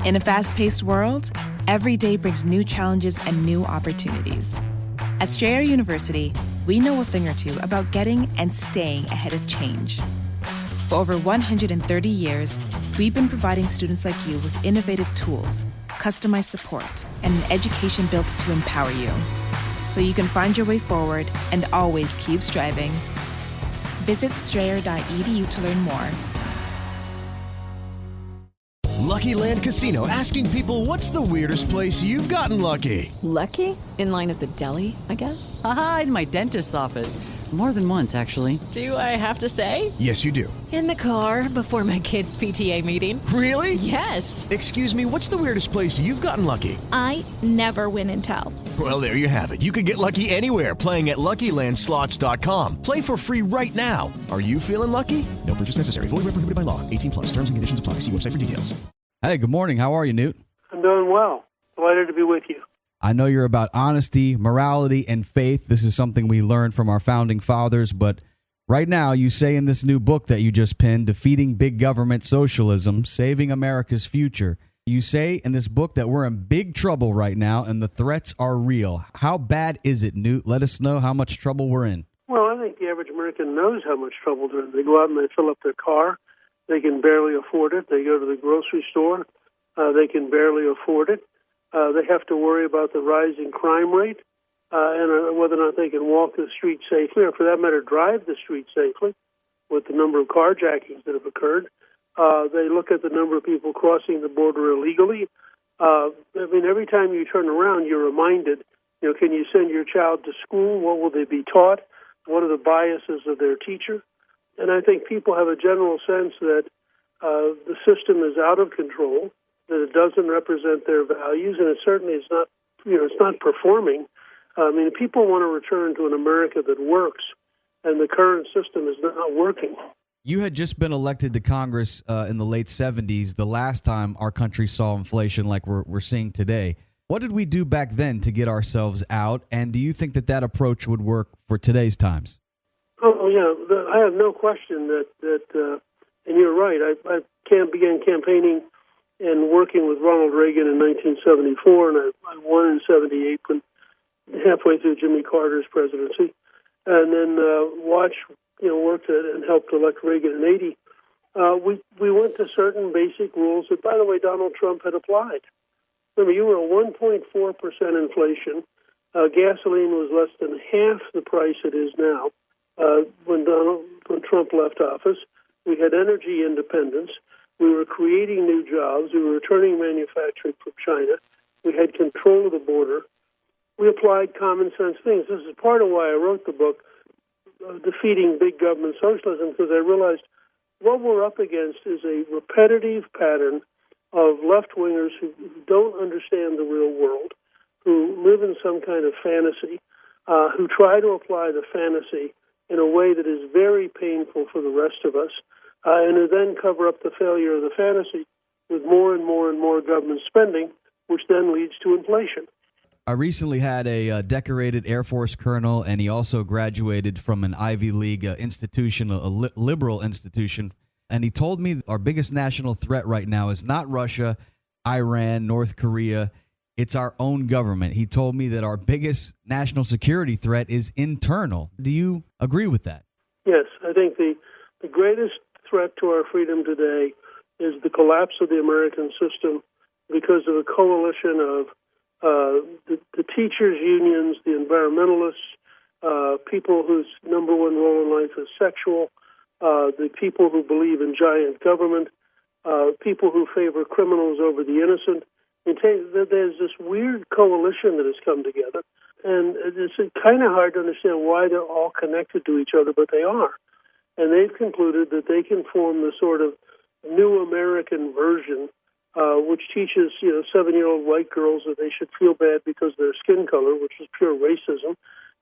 In a fast-paced world, every day brings new challenges and new opportunities. At Strayer University, we know a thing or two about getting and staying ahead of change. For over 130 years, we've been providing students like you with innovative tools, customized support, and an education built to empower you, so you can find your way forward and always keep striving. Visit strayer.edu to learn more. Lucky Land Casino, asking people, what's the weirdest place you've gotten lucky? Lucky? In line at the deli, I guess? Aha, in my dentist's office. More than once, actually. Do I have to say? Yes, you do. In the car before my kids' PTA meeting. Really? Yes. Excuse me, what's the weirdest place you've gotten lucky? I never win and tell. Well, there you have it. You can get lucky anywhere, playing at LuckyLandSlots.com. Play for free right now. Are you feeling lucky? No purchase necessary. Void where prohibited by law. 18+. Terms and conditions apply. See website for details. Hey, good morning. How are you, Newt? I'm doing well. Delighted to be with you. I know you're about honesty, morality, and faith. This is something we learned from our founding fathers, but right now you say in this new book that you just penned, Defeating Big Government Socialism, Saving America's Future, you say in this book that we're in big trouble right now and the threats are real. How bad is it, Newt? Let us know how much trouble we're in. Well, I think the average American knows how much trouble they're in. They go out and they fill up their car. They can barely afford it. They go to the grocery store. They can barely afford it. They have to worry about the rising crime rate and whether or not they can walk the street safely, or for that matter, drive the street safely with the number of carjackings that have occurred. They look at the number of people crossing the border illegally. Every time you turn around, you're reminded, can you send your child to school? What will they be taught? What are the biases of their teacher? And I think people have a general sense that the system is out of control, that it doesn't represent their values, and it certainly is not, it's not performing. People want to return to an America that works, and the current system is not working. You had just been elected to Congress in the late 70s, the last time our country saw inflation like we're seeing today. What did we do back then to get ourselves out, and do you think that approach would work for today's times? Oh, yeah, I have no question that and you're right, I began campaigning and working with Ronald Reagan in 1974, and I won in 78, when halfway through Jimmy Carter's presidency, and then worked and helped elect Reagan in 80. We went to certain basic rules that, by the way, Donald Trump had applied. Remember, you were at 1.4% inflation. Gasoline was less than half the price it is now. When Trump left office, we had energy independence. We were creating new jobs. We were returning manufacturing from China. We had control of the border. We applied common sense things. This is part of why I wrote the book, Defeating Big Government Socialism, because I realized what we're up against is a repetitive pattern of left-wingers who don't understand the real world, who live in some kind of fantasy, who try to apply the fantasy in a way that is very painful for the rest of us, and who then cover up the failure of the fantasy with more and more and more government spending, which then leads to inflation. I recently had a decorated Air Force colonel, and he also graduated from an Ivy League institution, a liberal institution, and he told me our biggest national threat right now is not Russia, Iran, North Korea. It's our own government. He told me that our biggest national security threat is internal. Do you agree with that? Yes, I think the greatest threat to our freedom today is the collapse of the American system because of a coalition of the teachers' unions, the environmentalists, people whose number one role in life is sexual, the people who believe in giant government, people who favor criminals over the innocent. There's this weird coalition that has come together, and it's kind of hard to understand why they're all connected to each other, but they are. And they've concluded that they can form the sort of new American version, which teaches 7-year-old white girls that they should feel bad because of their skin color, which is pure racism,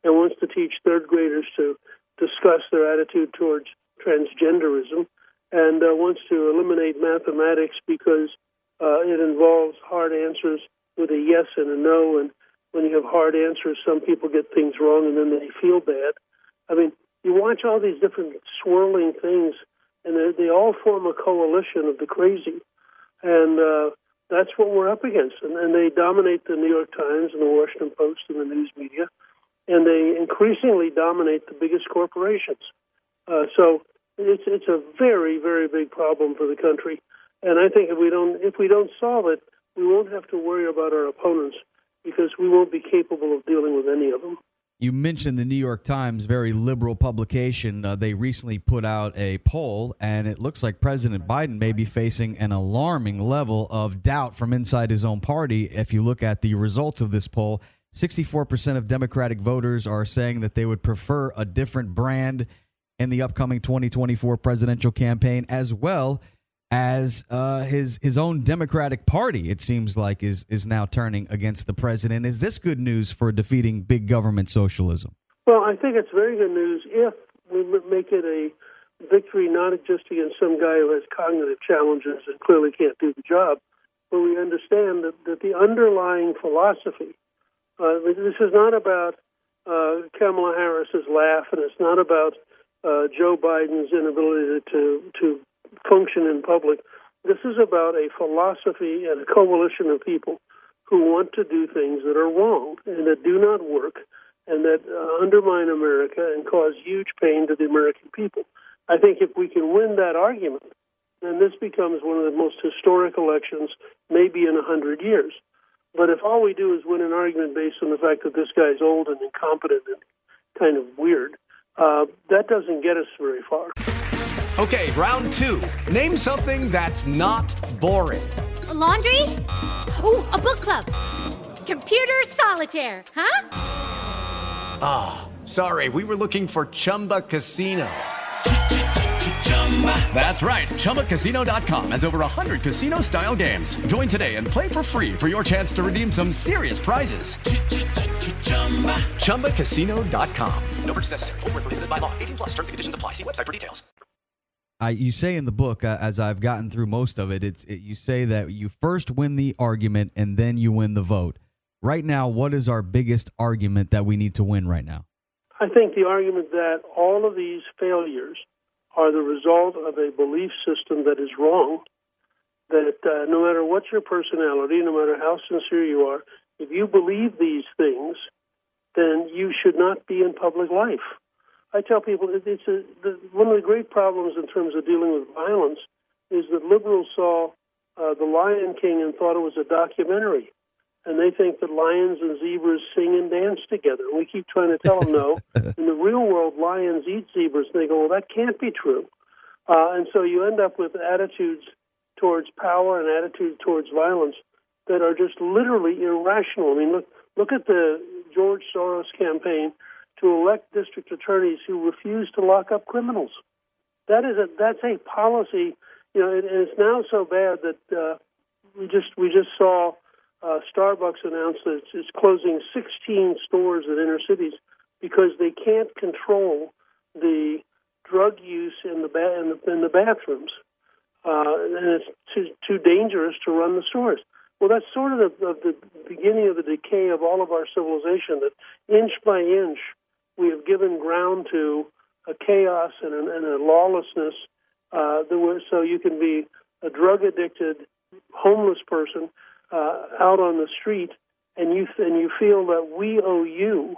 and wants to teach third graders to discuss their attitude towards transgenderism, and wants to eliminate mathematics because it involves hard answers with a yes and a no, and when you have hard answers, some people get things wrong and then they feel bad. You watch all these different swirling things, and they all form a coalition of the crazy. And That's what we're up against. And they dominate the New York Times and the Washington Post and the news media, and they increasingly dominate the biggest corporations. So it's a very, very big problem for the country. And I think if we don't solve it, we won't have to worry about our opponents because we won't be capable of dealing with any of them. You mentioned the New York Times, very liberal publication. They recently put out a poll, and it looks like President Biden may be facing an alarming level of doubt from inside his own party. If you look at the results of this poll, 64% of Democratic voters are saying that they would prefer a different brand in the upcoming 2024 presidential campaign, as well as his own Democratic Party, it seems like, is now turning against the president. Is this good news for defeating big government socialism? Well, I think it's very good news if we make it a victory not just against some guy who has cognitive challenges and clearly can't do the job, but we understand that the underlying philosophy, this is not about Kamala Harris's laugh, and it's not about Joe Biden's inability to function in public. This is about a philosophy and a coalition of people who want to do things that are wrong and that do not work and that undermine America and cause huge pain to the American people. I think if we can win that argument, then this becomes one of the most historic elections maybe in 100 years. But if all we do is win an argument based on the fact that this guy's old and incompetent and kind of weird, that doesn't get us very far. Okay, round two. Name something that's not boring. A laundry? Ooh, a book club. Computer solitaire, huh? Ah, sorry, we were looking for Chumba Casino. That's right, ChumbaCasino.com has over 100 casino-style games. Join today and play for free for your chance to redeem some serious prizes. ChumbaCasino.com. No purchase necessary. Void where prohibited by law. 18+ terms and conditions apply. See website for details. You say in the book, as I've gotten through most of it, you say that you first win the argument and then you win the vote. Right now, what is our biggest argument that we need to win right now? I think the argument that all of these failures are the result of a belief system that is wrong, that no matter what your personality, no matter how sincere you are, if you believe these things, then you should not be in public life. I tell people one of the great problems in terms of dealing with violence is that liberals saw The Lion King and thought it was a documentary. And they think that lions and zebras sing and dance together. And we keep trying to tell them, no. In the real world, lions eat zebras. And they go, well, that can't be true. And so you end up with attitudes towards power and attitudes towards violence that are just literally irrational. I mean, look at the George Soros campaign to elect district attorneys who refuse to lock up criminals. That's a policy, and it's now so bad that we just saw Starbucks announce that it's closing 16 stores in inner cities because they can't control the drug use in the bathrooms, and it's too dangerous to run the stores. Well, that's sort of the beginning of the decay of all of our civilization, that inch by inch we have given ground to a chaos and a lawlessness. So you can be a drug-addicted, homeless person out on the street, and you feel that we owe you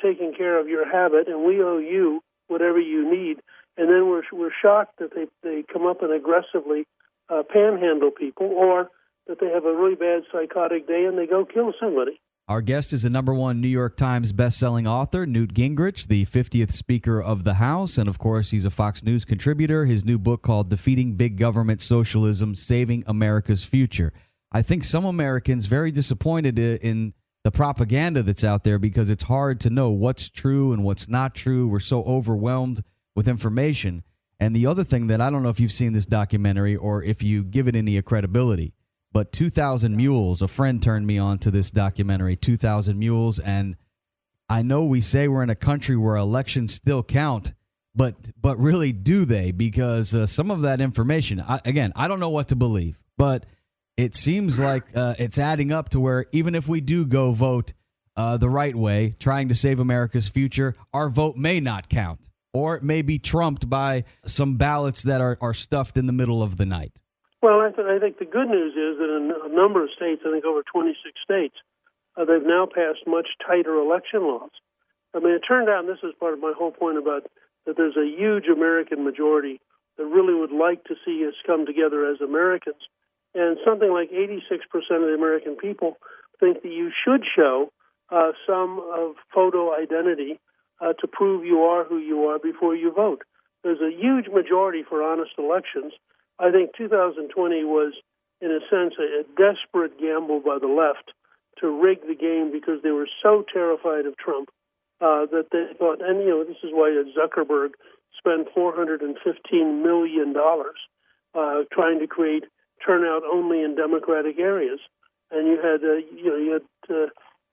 taking care of your habit, and we owe you whatever you need. And then we're shocked that they come up and aggressively panhandle people, or that they have a really bad psychotic day and they go kill somebody. Our guest is the #1 New York Times bestselling author, Newt Gingrich, the 50th Speaker of the House, and of course he's a Fox News contributor. His new book called Defeating Big Government Socialism, Saving America's Future. I think some Americans very disappointed in the propaganda that's out there because it's hard to know what's true and what's not true. We're so overwhelmed with information. And the other thing that I don't know if you've seen this documentary or if you give it any credibility, but 2,000 Mules, a friend turned me on to this documentary, 2,000 Mules. And I know we say we're in a country where elections still count, but really do they? Because some of that information, I don't know what to believe, but it seems like it's adding up to where even if we do go vote the right way, trying to save America's future, our vote may not count, or it may be trumped by some ballots that are stuffed in the middle of the night. Well, I think the good news is that in a number of states, I think over 26 states, they've now passed much tighter election laws. I mean, it turned out, and this is part of my whole point about that there's a huge American majority that really would like to see us come together as Americans. And something like 86% of the American people think that you should show some of photo identity to prove you are who you are before you vote. There's a huge majority for honest elections. I think 2020 was, in a sense, a desperate gamble by the left to rig the game because they were so terrified of Trump that they thought, and this is why Zuckerberg spent $415 million trying to create turnout only in Democratic areas, and you had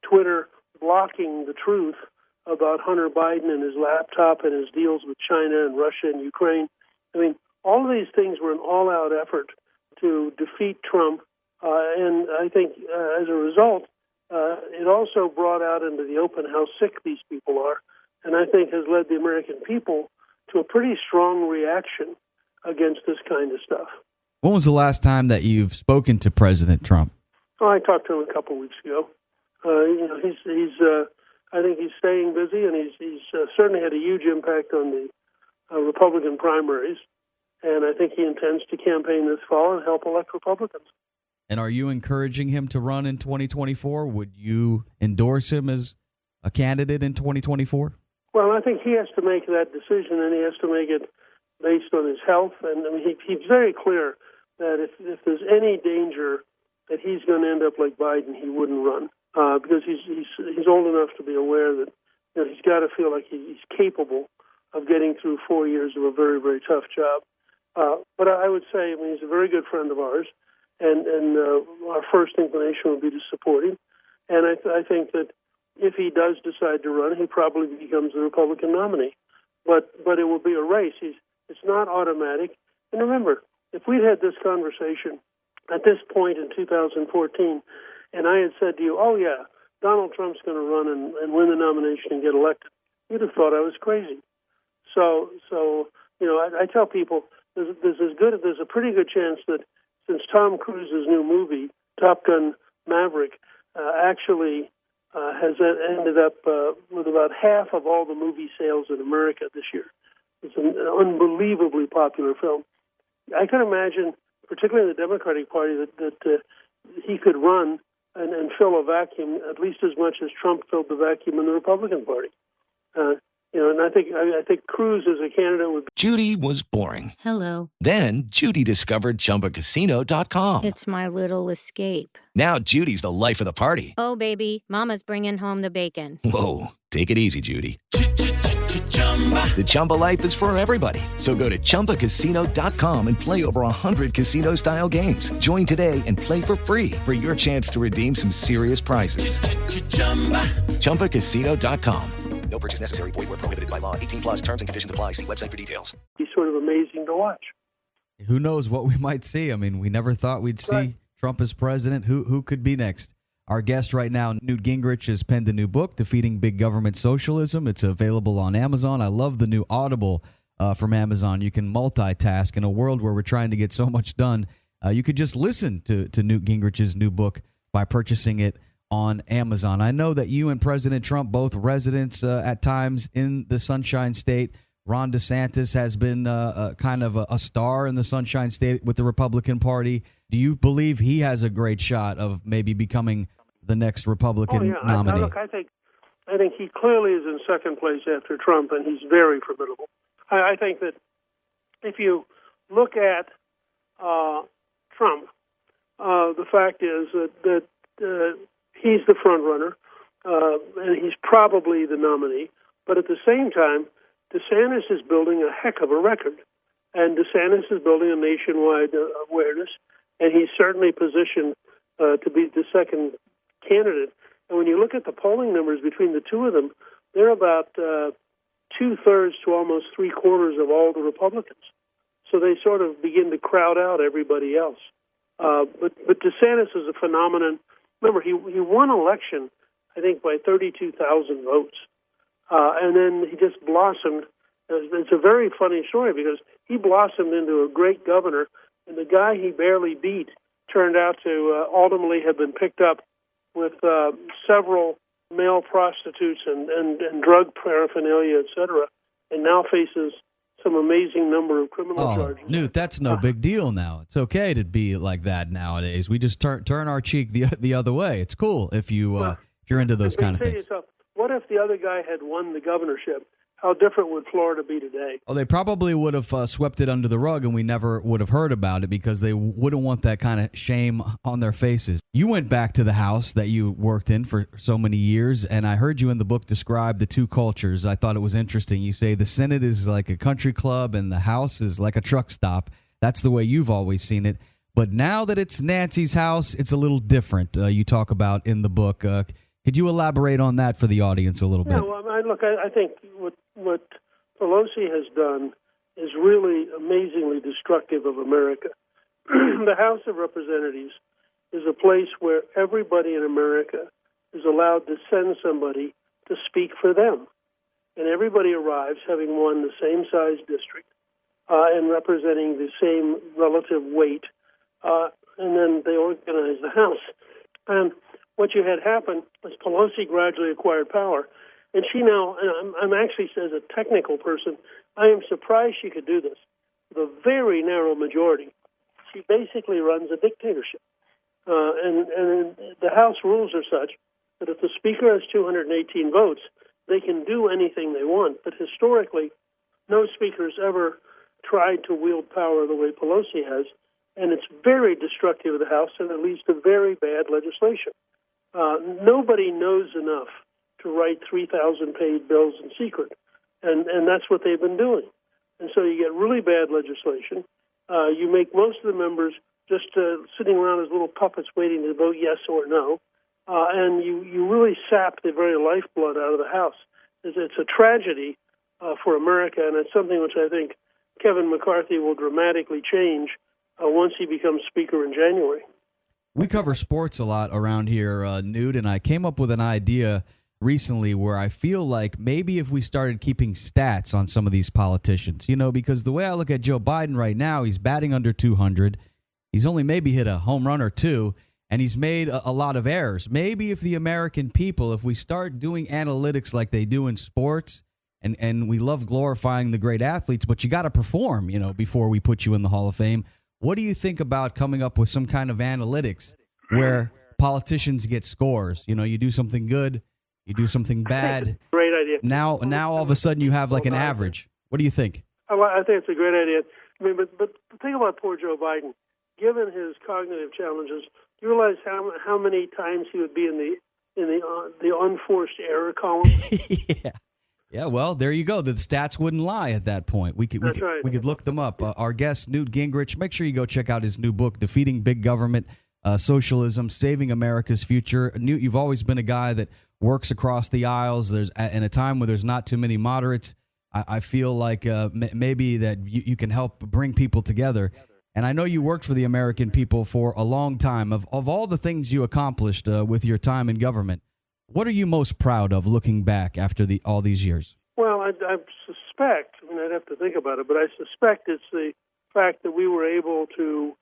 Twitter blocking the truth about Hunter Biden and his laptop and his deals with China and Russia and Ukraine. I mean, all of these things were an all-out effort to defeat Trump, and I think as a result, it also brought out into the open how sick these people are, and I think has led the American people to a pretty strong reaction against this kind of stuff. When was the last time that you've spoken to President Trump? Oh, I talked to him a couple of weeks ago. I think he's staying busy, and he's certainly had a huge impact on the Republican primaries, and I think he intends to campaign this fall and help elect Republicans. And are you encouraging him to run in 2024? Would you endorse him as a candidate in 2024? Well, I think he has to make that decision, and he has to make it based on his health. And I mean, he's very clear that if there's any danger that he's going to end up like Biden, he wouldn't run because he's old enough to be aware that he's got to feel like he's capable of getting through 4 years of a very, very tough job. But I would say, I mean, he's a very good friend of ours, and our first inclination would be to support him. And I think that if he does decide to run, he probably becomes the Republican nominee. But it will be a race. It's not automatic. And remember, if we'd had this conversation at this point in 2014, and I had said to you, oh, yeah, Donald Trump's going to run and win the nomination and get elected, you'd have thought I was crazy. So I tell people there's a pretty good chance that since Tom Cruise's new movie, Top Gun Maverick, actually has ended up with about half of all the movie sales in America this year. It's an unbelievably popular film. I can imagine, particularly in the Democratic Party, that he could run and fill a vacuum at least as much as Trump filled the vacuum in the Republican Party. And I think Cruz as a candidate would be. Judy was boring. Hello. Then Judy discovered ChumbaCasino.com. It's my little escape. Now Judy's the life of the party. Oh, baby, mama's bringing home the bacon. Whoa, take it easy, Judy. The Chumba life is for everybody. So go to ChumbaCasino.com and play over 100 casino-style games. Join today and play for free for your chance to redeem some serious prizes. ChumbaCasino.com. No purchase necessary. Void where prohibited by law. 18+ terms and conditions apply. See website for details. He's sort of amazing to watch. Who knows what we might see? I mean, we never thought we'd see Trump as president. Who could be next? Our guest right now, Newt Gingrich, has penned a new book, Defeating Big Government Socialism. It's available on Amazon. I love the new Audible from Amazon. You can multitask in a world where we're trying to get so much done. You could just listen to Newt Gingrich's new book by purchasing it on Amazon. I know that you and President Trump, both residents at times in the Sunshine State. Ron DeSantis has been kind of a star in the Sunshine State with the Republican Party. Do you believe he has a great shot of maybe becoming the next Republican nominee? I think he clearly is in second place after Trump, and he's very formidable. I think that if you look at Trump, the fact is that he's the front runner, and he's probably the nominee. But at the same time, DeSantis is building a heck of a record, and DeSantis is building a nationwide awareness, and he's certainly positioned to be the second candidate. And when you look at the polling numbers between the two of them, they're about 2/3 to almost 3/4 of all the Republicans. So they sort of begin to crowd out everybody else. But DeSantis is a phenomenon. Remember, he won election, I think, by 32,000 votes. And then he just blossomed. It's a very funny story because he blossomed into a great governor And the guy he barely beat turned out to ultimately have been picked up with several male prostitutes and drug paraphernalia, etc., and now faces some amazing number of criminal charges. Newt, that's no big deal now. It's okay to be like that nowadays. We just turn our cheek the other way. It's cool if you're into those kind of things. Yourself, what if the other guy had won the governorship? How different would Florida be today? Oh, they probably would have swept it under the rug, and we never would have heard about it because they wouldn't want that kind of shame on their faces. You went back to the house that you worked in for so many years, and I heard you in the book describe the two cultures. I thought it was interesting. You say the Senate is like a country club and the House is like a truck stop. That's the way you've always seen it. But now that it's Nancy's house, it's a little different. You talk about in the book. Could you elaborate on that for the audience a little bit? Well, I think what Pelosi has done is really amazingly destructive of America. The House of Representatives is a place where everybody in America is allowed to send somebody to speak for them. And everybody arrives having won the same size district and representing the same relative weight. And then they organize the House. And what you had happen is Pelosi gradually acquired power. And she now, and I'm actually, as a technical person, I am surprised she could do this. With a very narrow majority, she basically runs a dictatorship. And the House rules are such that if the Speaker has 218 votes, they can do anything they want. But historically, no Speaker has ever tried to wield power the way Pelosi has, and it's very destructive of the House, and it leads to very bad legislation. Nobody knows enough to write 3,000-page bills in secret, and that's what they've been doing. And so you get really bad legislation. You make most of the members just sitting around as little puppets waiting to vote yes or no, and you really sap the very lifeblood out of the House. It's a tragedy for America, and it's something which I think Kevin McCarthy will dramatically change once he becomes Speaker in January. We cover sports a lot around here, Newt, and I came up with an idea recently where I feel like maybe if we started keeping stats on some of these politicians, because the way I look at Joe Biden right now, he's batting under 200. He's only maybe hit a home run or two, and he's made a lot of errors. Maybe if the American people, if we start doing analytics like they do in sports, and we love glorifying the great athletes, but you got to perform, before we put you in the Hall of Fame. What do you think about coming up with some kind of analytics where politicians get scores? You do something good, you do something bad. Great idea. Now all of a sudden you have like an average. What do you think? I think it's a great idea. I mean, but think about poor Joe Biden. Given his cognitive challenges, do you realize how many times he would be in the unforced error column? Yeah, well, there you go. The stats wouldn't lie at that point. We could look them up. Our guest, Newt Gingrich, make sure you go check out his new book, Defeating Big Government, Socialism, Saving America's Future. Newt, you've always been a guy that works across the aisles. There's in a time where there's not too many moderates, I feel like maybe that you can help bring people together. And I know you worked for the American people for a long time. Of all the things you accomplished with your time in government, what are you most proud of looking back after all these years? Well, I suspect, I'd have to think about it, but I suspect it's the fact that we were able to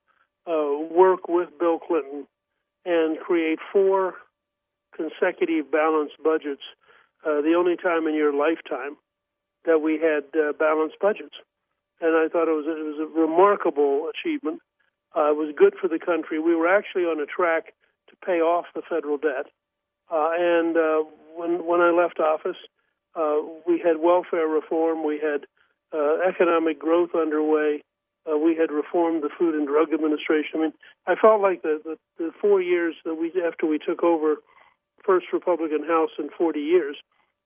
work with Bill Clinton and create 4 consecutive balanced budgets, the only time in your lifetime that we had balanced budgets. And I thought it was a remarkable achievement. It was good for the country. We were actually on a track to pay off the federal debt. And when I left office, we had welfare reform, we had economic growth underway, we had reformed the Food and Drug Administration. I felt like the 4 years after we took over first Republican House in 40 years,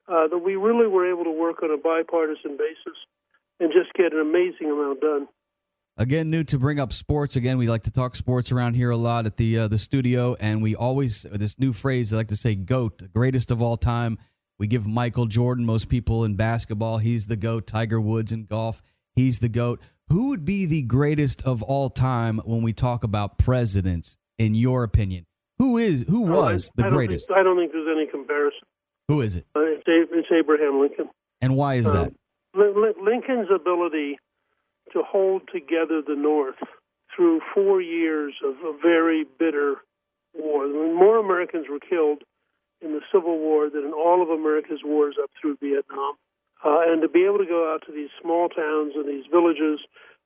that we really were able to work on a bipartisan basis and just get an amazing amount done. Again, Newt, to bring up sports, again, we like to talk sports around here a lot at the studio, and we always, this new phrase, I like to say GOAT, the greatest of all time. We give Michael Jordan, most people in basketball, he's the GOAT. Tiger Woods in golf, he's the GOAT. Who would be the greatest of all time when we talk about presidents, in your opinion? Who was the greatest? I don't think there's any comparison. Who is it? It's Abraham Lincoln. And why is that? Lincoln's ability to hold together the North through 4 years of a very bitter war. I mean, more Americans were killed in the Civil War than in all of America's wars up through Vietnam. And to be able to go out to these small towns and these villages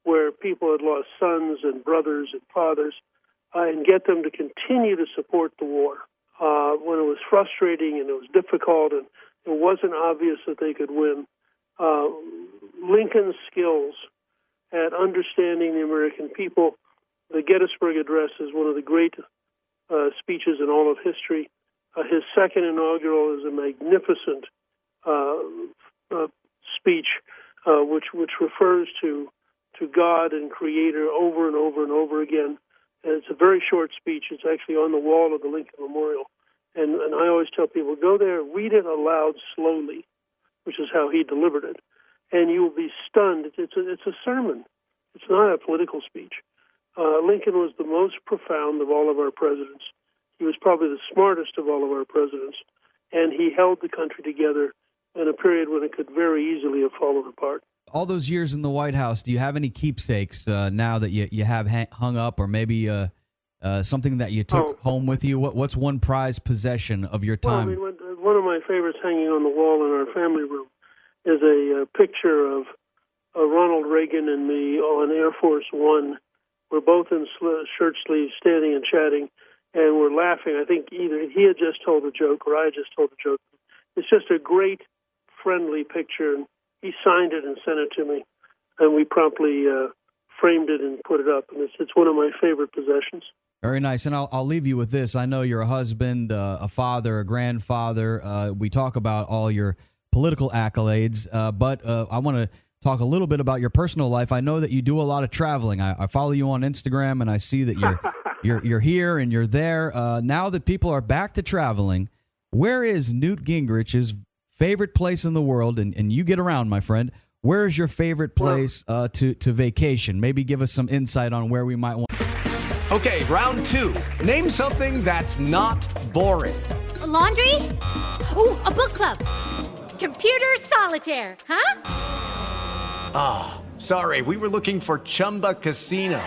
where people had lost sons and brothers and fathers, and get them to continue to support the war when it was frustrating and it was difficult and it wasn't obvious that they could win. Lincoln's skills at understanding the American people, the Gettysburg Address is one of the great speeches in all of history. His second inaugural is a magnificent speech which refers to God and Creator over and over and over again. And it's a very short speech. It's actually on the wall of the Lincoln Memorial. And I always tell people, go there, read it aloud slowly, which is how he delivered it, and you will be stunned. It's a sermon. It's not a political speech. Lincoln was the most profound of all of our presidents. He was probably the smartest of all of our presidents, and he held the country together in a period when it could very easily have fallen apart. All those years in the White House, do you have any keepsakes now that you have hung up, or maybe something that you took home with you? What's one prized possession of your time? Well, I mean, one of my favorites hanging on the wall in our family room is a picture of Ronald Reagan and me on Air Force One. We're both in shirt sleeves, standing and chatting, and we're laughing. I think either he had just told a joke or I had just told a joke. It's just a great, friendly picture. And he signed it and sent it to me, and we promptly framed it and put it up. And it's one of my favorite possessions. Very nice. And I'll leave you with this. I know you're a husband, a father, a grandfather. We talk about all your political accolades, but I want to talk a little bit about your personal life. I know that you do a lot of traveling. I follow you on Instagram, and I see that you're here and you're there. Now that people are back to traveling, where is Newt Gingrich's favorite place in the world? And you get around, my friend. Where is your favorite place to vacation? Maybe give us some insight on where we might want. Okay, round two. Name something that's not boring. A laundry? Ooh, a book club. Computer solitaire, huh? Ah, sorry, we were looking for Chumba Casino.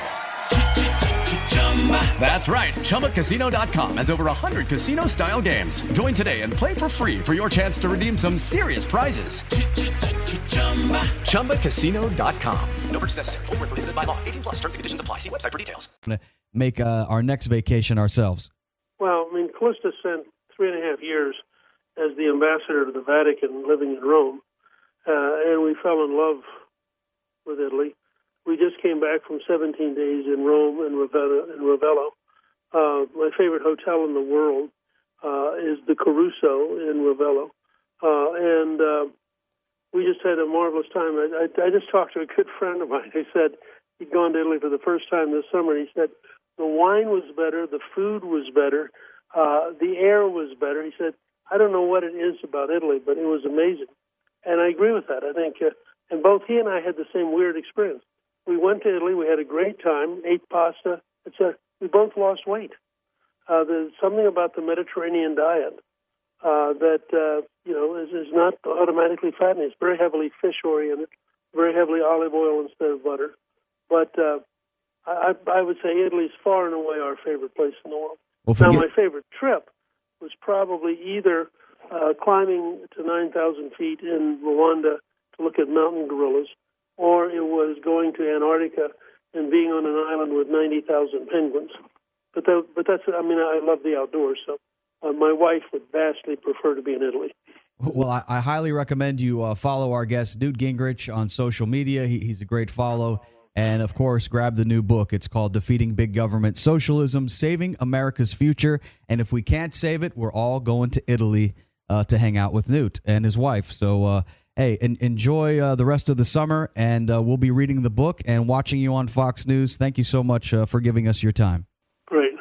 That's right, ChumbaCasino.com has over 100 casino-style games. Join today and play for free for your chance to redeem some serious prizes. ChumbaCasino.com. No purchase necessary. Void where prohibited by law. 18+ terms and conditions apply. See website for details. Make our next vacation ourselves. Well, I mean, Callista spent 3.5 years as the ambassador to the Vatican, living in Rome, and we fell in love with Italy. We just came back from 17 days in Rome and Ravello. My favorite hotel in the world is the Caruso in Ravello, and we just had a marvelous time. I just talked to a good friend of mine who said he'd gone to Italy for the first time this summer, and he said the wine was better, the food was better, the air was better. He said, I don't know what it is about Italy, but it was amazing. And I agree with that. I think, and both he and I had the same weird experience. We went to Italy, we had a great time, ate pasta, etc. We both lost weight. There's something about the Mediterranean diet that is not automatically fattening. It's very heavily fish-oriented, very heavily olive oil instead of butter. But I would say Italy's far and away our favorite place in the world. Now, my favorite trip was probably either climbing to 9,000 feet in Rwanda to look at mountain gorillas, or it was going to Antarctica and being on an island with 90,000 penguins. But that's, I mean, I love the outdoors, so my wife would vastly prefer to be in Italy. Well, I highly recommend you follow our guest, Newt Gingrich, on social media. He's a great follow. And, of course, grab the new book. It's called Defeating Big Government, Socialism, Saving America's Future. And if we can't save it, we're all going to Italy to hang out with Newt and his wife. So, hey, enjoy the rest of the summer, and we'll be reading the book and watching you on Fox News. Thank you so much for giving us your time. Great.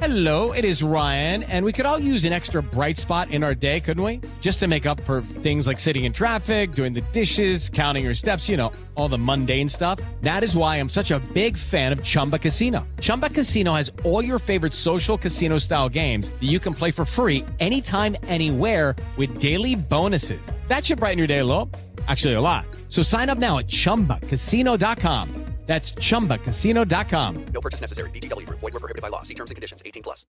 Hello, it is Ryan, and we could all use an extra bright spot in our day, couldn't we? Just to make up for things like sitting in traffic, doing the dishes, counting your steps, all the mundane stuff. That is why I'm such a big fan of Chumba Casino. Chumba Casino has all your favorite social casino-style games that you can play for free anytime, anywhere with daily bonuses. That should brighten your day a little. Actually, a lot. So sign up now at ChumbaCasino.com. That's ChumbaCasino.com. No purchase necessary. VGW Group. Void where prohibited by law. See terms and conditions. 18+.